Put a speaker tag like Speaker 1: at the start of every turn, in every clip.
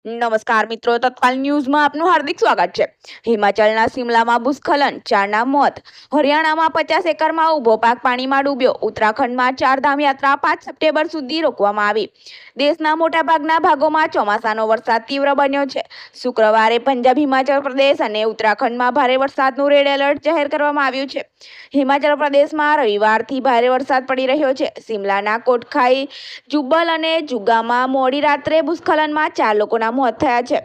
Speaker 1: નમસ્કાર મિત્રો, તત્કાલ ન્યૂઝમાં આપનું હાર્દિક સ્વાગત છે। હિમાચલના શિમલામાં ભૂસ્ખલન, 4ના મોત। હરિયાણામાં 50 એકરમાં ઊભો પાક પાણીમાં ડૂબ્યો। ઉત્તરાખંડમાં ચારધામ યાત્રા 5 સપ્ટેમ્બર સુધી રોકવામાં આવી। દેશના મોટાભાગના ભાગોમાં ચોમાસાનો વરસાદ તીવ્ર બન્યો છે। શુક્રવારે પંજાબ, હિમાચલ પ્રદેશ અને ઉત્તરાખંડમાં ભારે વરસાદનું રેડ એલર્ટ જાહેર કરવામાં આવ્યું છે। હિમાચલ પ્રદેશમાં રવિવારથી ભારે વરસાદ પડી રહ્યો છે। શિમલાના કોટખાઈ, જુબ્બલ અને જુગામાં મોડી રાત્રે ભૂસ્ખલનમાં 4 લોકોના મોત થયા છે।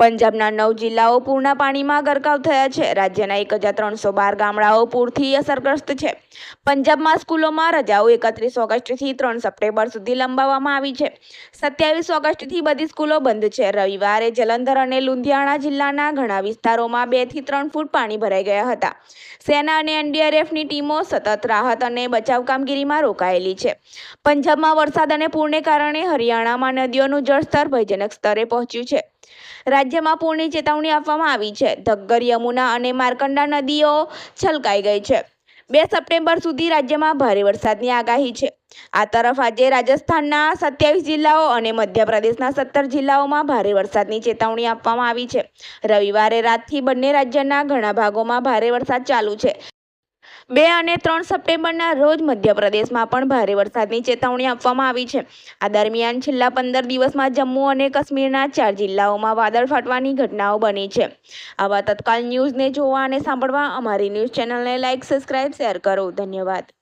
Speaker 1: પંજાબના 9 જિલ્લાઓ પૂરના પાણીમાં ગરકાવ થયા છે। રાજ્યના 1312 ગામડાઓ પૂરથી અસરગ્રસ્ત છે। પંજાબમાં સ્કૂલોમાં રજાઓ 31 ઓગસ્ટથી 3 સપ્ટેમ્બર સુધી લંબાવવામાં આવી છે। 27 ઓગસ્ટથી બધી સ્કૂલો બંધ છે। રવિવારે જલંધર અને લુધિયાણા જિલ્લાના ઘણા વિસ્તારોમાં 2 થી 3 ફૂટ પાણી ભરાઈ ગયા હતા। સેના અને એનડીઆરએફની ટીમો સતત રાહત અને બચાવ કામગીરીમાં રોકાયેલી છે। પંજાબમાં વરસાદ અને પૂરને કારણે હરિયાણામાં નદીઓનું જળસ્તર ભયજનક સ્તરે પહોંચ્યું છે। રાજ્યમાં પૂરની ચેતવણી આપવામાં આવી છે। ઘગ્ગર, યમુના અને માર્કંડા નદીઓ છલકાઈ ગઈ છે। 2 સપ્ટેમ્બર સુધી રાજ્યમાં ભારે વરસાદની આગાહી છે। આ તરફ આજે રાજસ્થાનના 27 જિલ્લાઓ અને મધ્યપ્રદેશના 17 જિલ્લાઓમાં ભારે વરસાદની ચેતવણી આપવામાં આવી છે। રવિવારે રાતથી બંને રાજ્યના ઘણા ભાગોમાં ભારે વરસાદ ચાલુ છે। 2 અને 3 સપ્ટેમ્બરના રોજ મધ્યપ્રદેશમાં પણ ભારે વરસાદની ચેતવણી આપવામાં આવી છે। આ દરમિયાન છેલ્લા 15 દિવસમાં જમ્મુ અને કાશ્મીરના 4 જિલ્લાઓમાં વાદળ ફાટવાની ઘટનાઓ બની છે। આવા તત્કાલ ન્યૂઝને જોવા અને સાંભળવા અમારી ન્યૂઝ ચેનલને લાઇક, સબસ્ક્રાઇબ, શેર કરો। ધન્યવાદ।